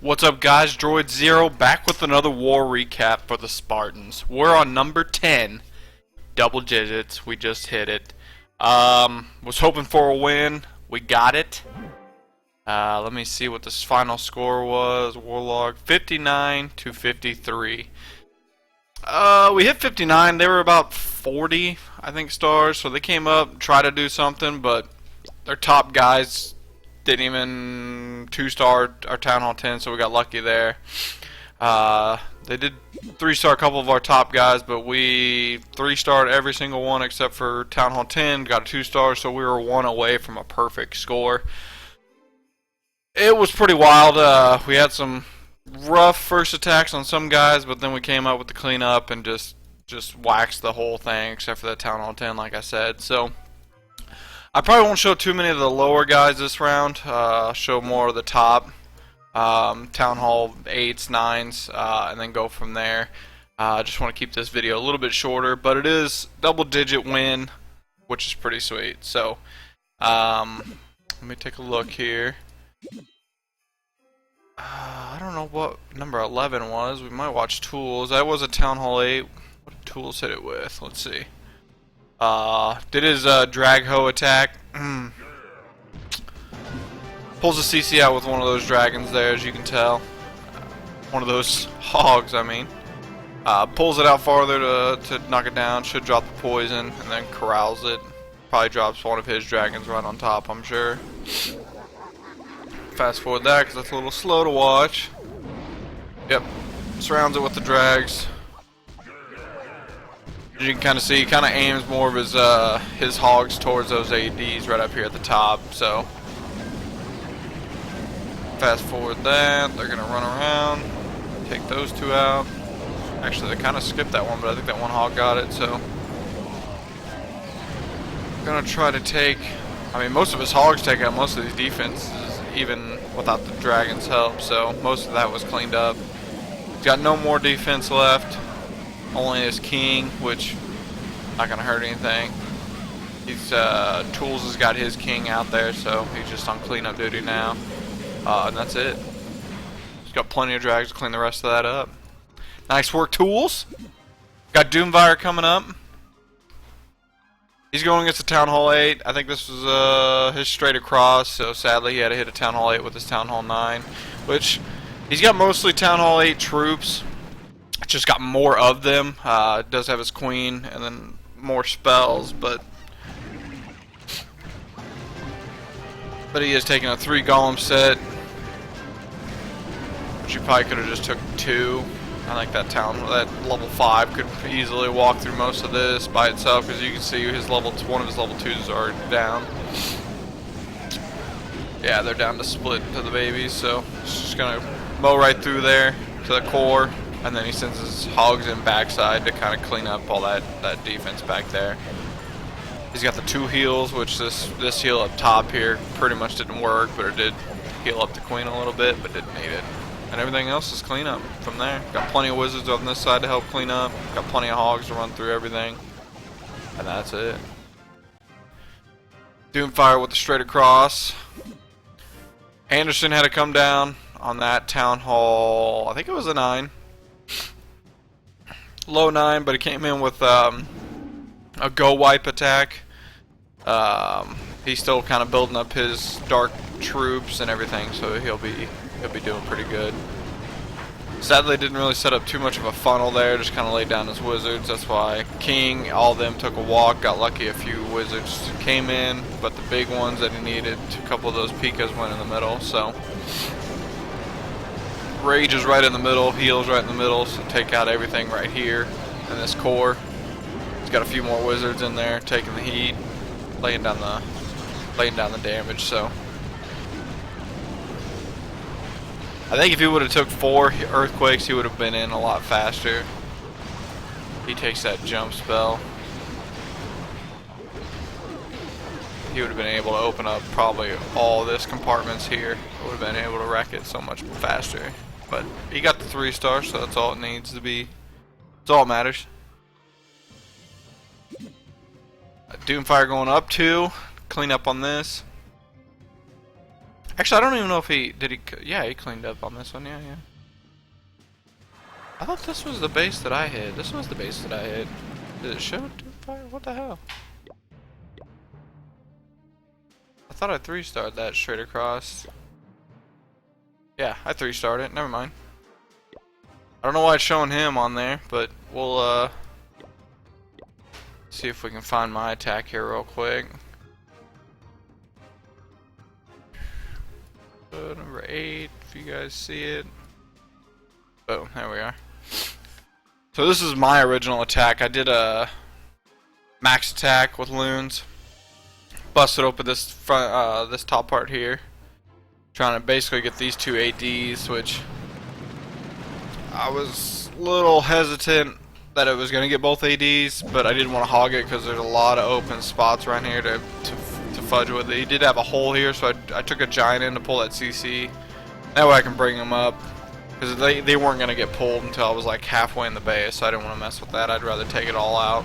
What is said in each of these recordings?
What's up, guys? Droid Zero back with another war recap for the Spartans. We're on number 10, double digits. We just hit it. Was hoping for a win. We got it. Let me see what this final score was. Warlog 59 to 53. We hit 59. They were about 40, I think, stars. So they came up, tried to do something, but their top guys didn't even 2-star our Town Hall 10, so we got lucky there. They did 3-star a couple of our top guys, but we 3-starred every single one except for Town Hall 10, got a 2-star, so we were one away from a perfect score. It was pretty wild. We had some rough first attacks on some guys, but then we came up with the cleanup and just waxed the whole thing except for that Town Hall 10, like I said. So I probably won't show too many of the lower guys this round. I'll show more of the top Town Hall 8s, 9s, and then go from there. I just want to keep this video a little bit shorter, but it is double-digit win, which is pretty sweet. So let me take a look here. I don't know what number 11 was. We might watch tools. That was a Town Hall 8. What did tools hit it with? Let's see. Did his drag hoe attack. Pulls the CC out with one of those dragons there, as you can tell. One of those hogs, I mean. Pulls it out farther to knock it down. Should drop the poison, and then corrals it. Probably drops one of his dragons right on top, I'm sure. Fast forward that, because that's a little slow to watch. Yep. Surrounds it with the drags. As you can kind of see, he kind of aims more of his hogs towards those ADs right up here at the top. So fast forward that, they're gonna run around, take those two out. Actually, they kind of skipped that one, but I think that one hog got it. So gonna try to take. I mean, most of his hogs take out most of these defenses, even without the dragon's help. So most of that was cleaned up. He's got no more defense left. Only his king, which not gonna hurt anything. He's Tools has got his king out there, so he's just on cleanup duty now. And that's it. He's got plenty of drags to clean the rest of that up. Nice work, Tools. Got Doomfire coming up. He's going against the Town Hall 8. I think this was his straight across, so sadly he had to hit a Town Hall 8 with his Town Hall 9, which he's got mostly Town Hall 8 troops. Just got more of them. Does have his queen and then more spells, but he is taking a 3 golem set, which you probably could have just took 2. I think that level 5 could easily walk through most of this by itself, because you can see one of his level 2s are already down. Yeah, they're down to split to the babies, so it's just gonna mow right through there to the core. And then he sends his hogs in backside to kind of clean up all that defense back there. He's got the 2 heals, which this heal up top here pretty much didn't work, but it did heal up the queen a little bit, but didn't need it. And everything else is clean up from there. Got plenty of wizards on this side to help clean up. Got plenty of hogs to run through everything. And that's it. Doomfire with the straight across. Anderson had to come down on that Town Hall, I think it was a 9. Low 9, but he came in with a go wipe attack. He's still kind of building up his dark troops and everything, so he'll be doing pretty good. Sadly, didn't really set up too much of a funnel there. Just kind of laid down his wizards. That's why King, all of them took a walk. Got lucky, a few wizards came in, but the big ones that he needed, a couple of those Pikas went in the middle. So Rage is right in the middle, heals right in the middle, so take out everything right here in this core. He's got a few more wizards in there, taking the heat, laying down the damage. So I think if he would have took 4 earthquakes, he would have been in a lot faster. He takes that jump spell. He would have been able to open up probably all this compartments here. Would have been able to wreck it so much faster. But he got the 3-star, so that's all it needs to be. That's all that matters. Doomfire going up 2. Clean up on this. Actually, I don't even know if he did. Yeah, he cleaned up on this one. Yeah, yeah. I thought this was the base that I hit. This was the base that I hit. Did it show fire? What the hell? I thought I 3-starred that straight across. Yeah, I 3-starred it. Never mind. I don't know why it's showing him on there, but we'll see if we can find my attack here real quick. Number 8, if you guys see it. Oh, there we are. So this is my original attack. I did a max attack with loons. Busted open this front, this top part here. Trying to basically get these two ADs, which I was a little hesitant that it was going to get both ADs, but I didn't want to hog it because there's a lot of open spots right here to fudge with it. He did have a hole here, so I took a giant in to pull that CC. That way I can bring them up, because they weren't going to get pulled until I was like halfway in the base, so I didn't want to mess with that. I'd rather take it all out.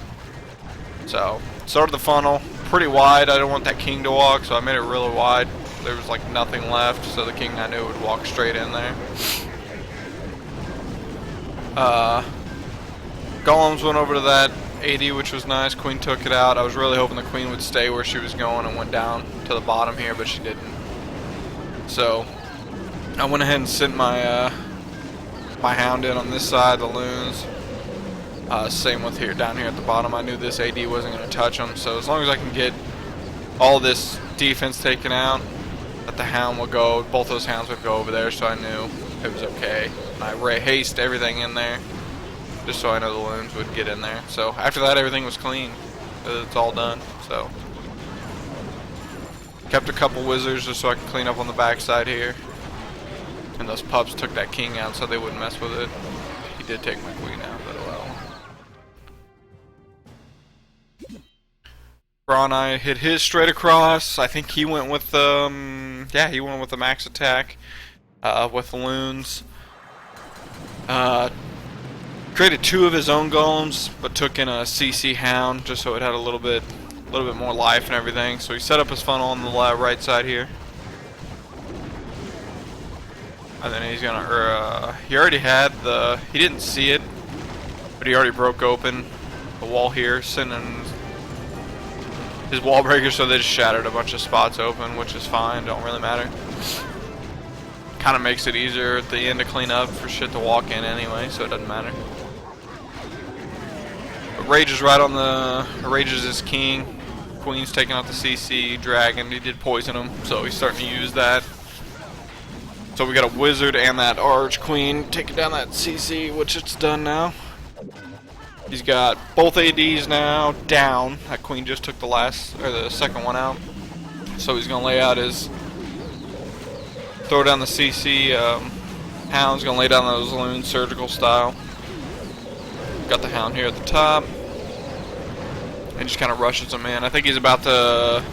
So, started the funnel pretty wide. I didn't want that king to walk, so I made it really wide. There was like nothing left, so the king I knew would walk straight in there. Golems went over to that 80, which was nice. Queen took it out. I was really hoping the queen would stay where she was going and went down to the bottom here, but she didn't. So I went ahead and sent my my hound in on this side, the loons. Same with here, down here at the bottom. I knew this AD wasn't going to touch them, so as long as I can get all this defense taken out, that the hound will go, both those hounds would go over there, so I knew it was okay. I haste everything in there, just so I know the loons would get in there. So after that, everything was clean. It's all done. So kept a couple wizards just so I could clean up on the backside here. And those pups took that king out so they wouldn't mess with it. He did take my queen out, but well. Braun I hit his straight across. I think he went with yeah, he went with the max attack with loons. Created 2 of his own golems, but took in a CC hound just so it had a little bit more life and everything. So he set up his funnel on the right side here, and then he's gonna. He already had the. He didn't see it, but he already broke open the wall here, sending his wall breaker, so they just shattered a bunch of spots open, which is fine. Don't really matter. Kind of makes it easier at the end to clean up for shit to walk in anyway, so it doesn't matter. But Rage is right on the. Rage is his king. Queen's taking out the CC. Dragon, he did poison him, so he's starting to use that. So we got a wizard and that arch queen taking down that CC, which it's done now. He's got both ADs now down. That queen just took the second one out. So he's gonna lay out his. Throw down the CC. Hound's gonna lay down those loons surgical style. Got the hound here at the top. And just kind of rushes him in. I think he's about to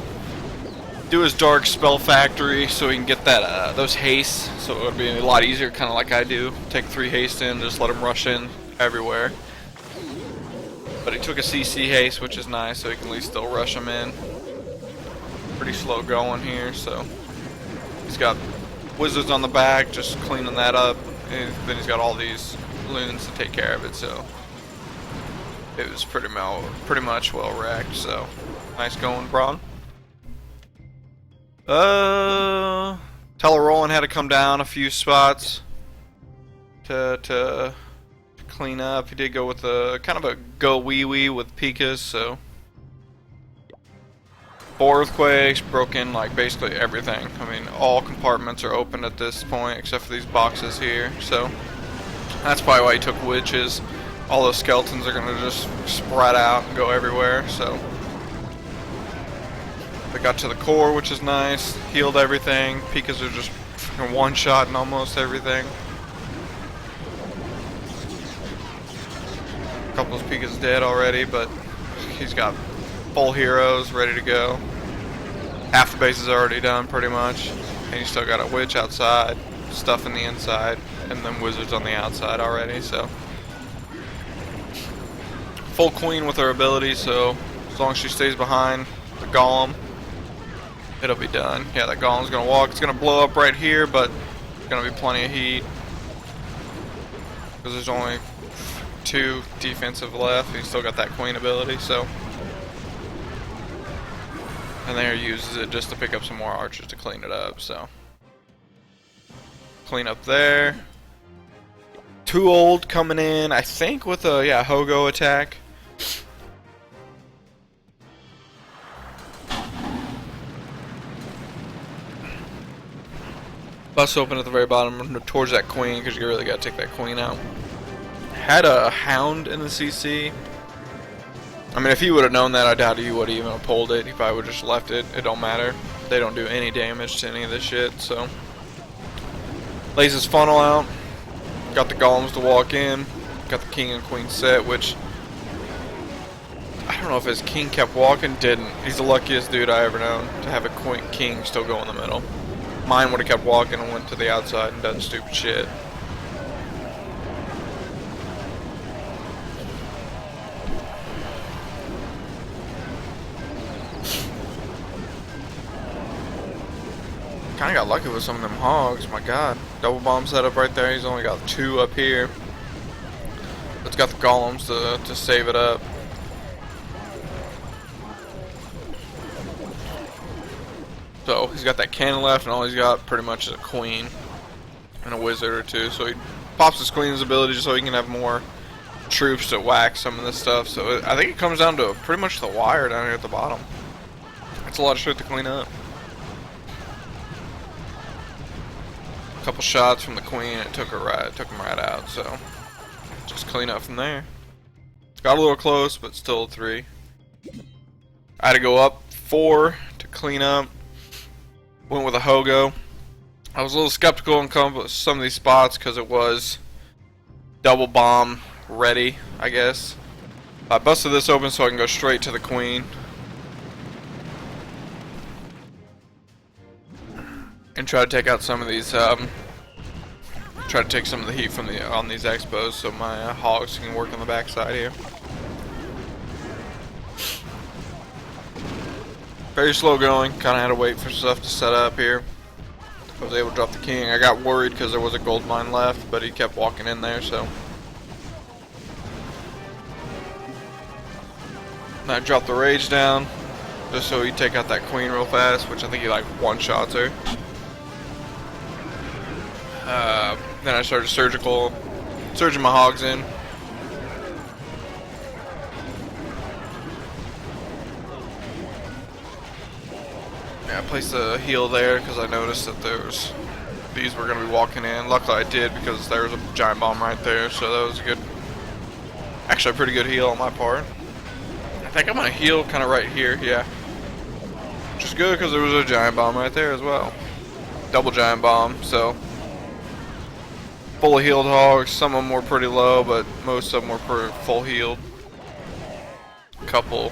do his dark spell factory so he can get that those hastes. So it would be a lot easier, kind of like I do. Take 3 haste in, just let him rush in everywhere. But he took a CC haste, which is nice, so he can at least still rush him in. Pretty slow going here, so he's got wizards on the back, just cleaning that up, and then he's got all these loons to take care of it. So it was pretty much well wrecked. So nice going, Braun. Telerollin had to come down a few spots to clean up. He did go with a kind of a go wee wee with Pikas, so 4 earthquakes, broke in like basically everything. I mean, all compartments are open at this point except for these boxes here. So that's probably why he took witches. All those skeletons are gonna just spread out and go everywhere. So they got to the core, which is nice. Healed everything. Pikas are just one-shotting almost everything. A couple of Pikas dead already, but he's got full heroes ready to go. Half the base is already done pretty much. And you still got a witch outside, stuff in the inside, and then wizards on the outside already. So full queen with her ability, so as long as she stays behind the golem, It'll be done. Yeah, that golem's gonna walk. It's gonna blow up right here, but there's gonna be plenty of heat. Because there's only 2 defensive left. He's still got that queen ability, so. And there he uses it just to pick up some more archers to clean it up, so. Clean up there. Too Old coming in, I think with a, yeah, Hogo attack. Bust open at the very bottom towards that queen because you really got to take that queen out. Had a hound in the CC. I mean, if he would have known that, I doubt he would have even pulled it. He probably would have just left it. It don't matter. They don't do any damage to any of this shit, so. Lays his funnel out. Got the golems to walk in. Got the king and queen set, which I don't know if his king kept walking. Didn't. He's the luckiest dude I ever known to have a king still go in the middle. Mine would have kept walking and went to the outside and done stupid shit. Kinda got lucky with some of them hogs, my god. Double bomb setup right there, he's only got 2 up here. It's got the golems to save it up. So he's got that cannon left, and all he's got pretty much is a queen and a wizard or 2. So he pops his queen's ability just so he can have more troops to whack some of this stuff. So I think it comes down to pretty much the wire down here at the bottom. That's a lot of shit to clean up. A couple shots from the queen, it took him right out. So just clean up from there. Got a little close, but still 3. I had to go up 4 to clean up. Went with a Hogo. I was a little skeptical on some of these spots because it was double bomb ready, I guess. I busted this open so I can go straight to the queen. And try to take out some of these, try to take some of the heat from on these expos so my hogs can work on the backside here. Very slow going, kind of had to wait for stuff to set up here. I was able to drop the king. I got worried because there was a gold mine left, but he kept walking in there, so. And I dropped the rage down, just so he'd take out that queen real fast, which I think he like one-shots her. Then I started surging my hogs in. Yeah, I placed a heal there because I noticed that these were going to be walking in. Luckily I did because there was a giant bomb right there, so that was a good, actually a pretty good heal on my part. I think I'm going to heal kind of right here, yeah. Which is good because there was a giant bomb right there as well. Double giant bomb, so. Full of healed hogs, some of them were pretty low, but most of them were full healed. Couple.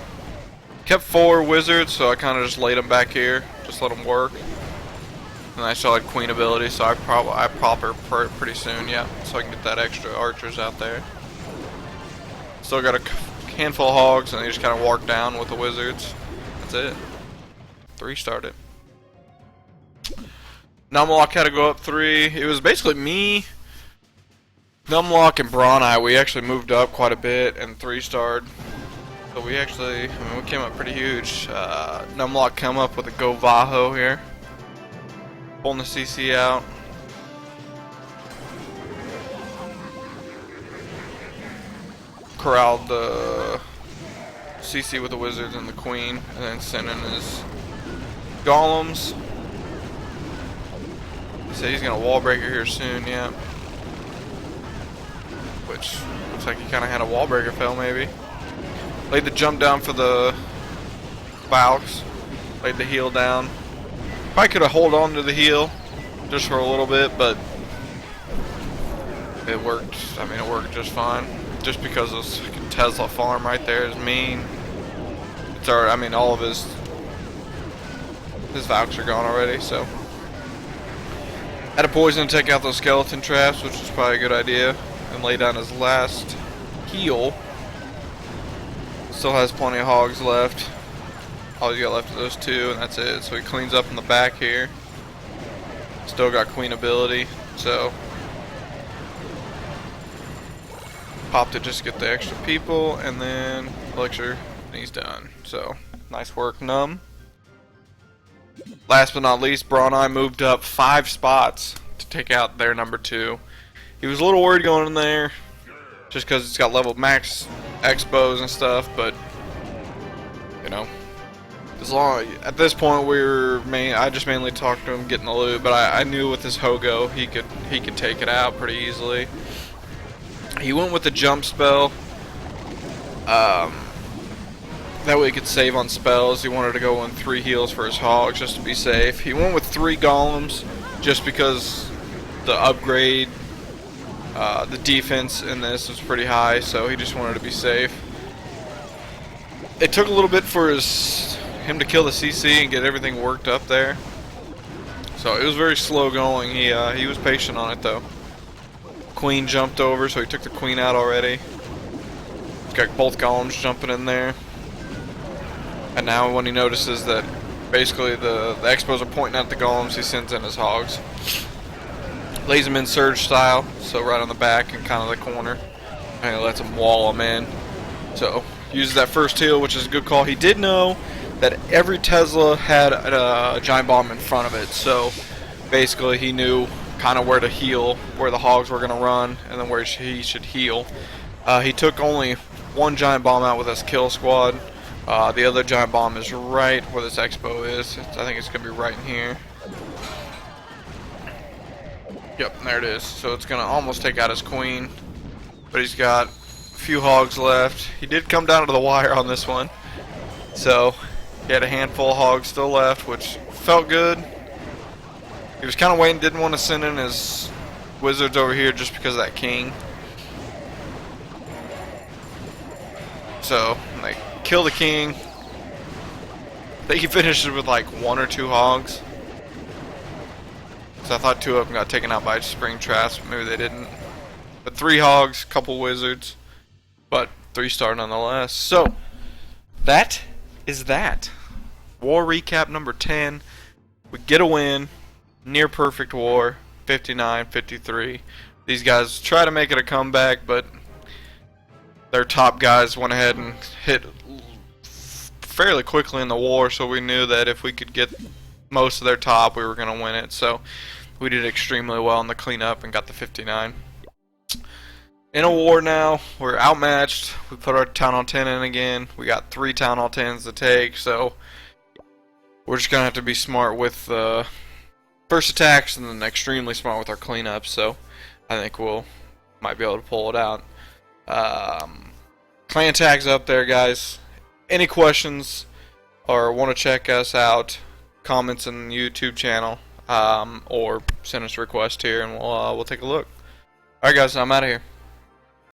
Kept 4 wizards, so I kind of just laid them back here, just let them work. And I still had queen ability, so I pop her pretty soon, yeah, so I can get that extra archers out there. Still got a handful of hogs, and they just kind of walk down with the wizards. That's it. 3 started. Numlock had to go up 3. It was basically me, Numlock, and Brawny. We actually moved up quite a bit and 3-starred. So we actually, we came up pretty huge. Numlock come up with a Go Vaho here. Pulling the CC out. Corralled the CC with the wizards and the queen, and then sent in his golems. He said he's gonna wall breaker here soon, yeah. Which looks like he kind of had a wall breaker fail, maybe. Laid the jump down for the Valks. Laid the heal down. Probably could have held on to the heal just for a little bit, but it worked. I mean, it worked just fine. Just because this Tesla farm right there is mean. It's already, I mean, all of his Valks are gone already, so. Had a poison to take out those skeleton traps, which was probably a good idea. And lay down his last heal. Still has plenty of hogs left. All you got left is those two, and that's it. So he cleans up in the back here. Still got queen ability, so popped it just to get the extra people, and then elixir, and he's done. So nice work, Num. Last but not least, Braun moved up 5 spots to take out their number 2. He was a little worried going in there, just because it's got level max expos and stuff, but you know, as long at this point I just mainly talked to him getting the loot, but I knew with his Hogo he could take it out pretty easily. He went with the jump spell. That way he could save on spells. He wanted to go in 3 heals for his hogs just to be safe. He went with 3 golems just because the upgrade, the defense in this was pretty high, so he just wanted to be safe. It took a little bit for him to kill the CC and get everything worked up there, so it was very slow going. He was patient on it though. Queen jumped over, so he took the queen out already. He's got both golems jumping in there. And now when he notices that basically the expos are pointing at the golems, he sends in his hogs. Lays them in surge style, so right on the back and kind of the corner. And he lets them wall them in. So uses that first heal, which is a good call. He did know that every Tesla had a giant bomb in front of it, so basically he knew kind of where to heal, where the hogs were going to run, and then where he should heal. He took only 1 giant bomb out with his kill squad. The other giant bomb is right where this expo is. I think it's going to be right in here. Yep, there it is. So it's going to almost take out his queen. But he's got a few hogs left. He did come down to the wire on this one. So he had a handful of hogs still left, which felt good. He was kind of waiting, didn't want to send in his wizards over here just because of that king. So, like, kill the king. I think he finished it with like 1 or 2 hogs. So I thought 2 of them got taken out by spring traps, but maybe they didn't. But 3 hogs, couple wizards, but 3-star nonetheless. So that is that. War recap number 10. We get a win. Near perfect war. 59-53. These guys try to make it a comeback, but their top guys went ahead and hit fairly quickly in the war, so we knew that if we could get most of their top, we were going to win it. So we did extremely well in the cleanup and got the 59. In a war now, we're outmatched. We put our Town Hall 10 in again. We got 3 Town Hall 10s to take, so we're just going to have to be smart with first attacks and then extremely smart with our cleanup. So I think might be able to pull it out. Clan tags up there, guys. Any questions or want to check us out, comments in the YouTube channel, or send us a request here and we'll take a look. Alright guys, I'm out of here.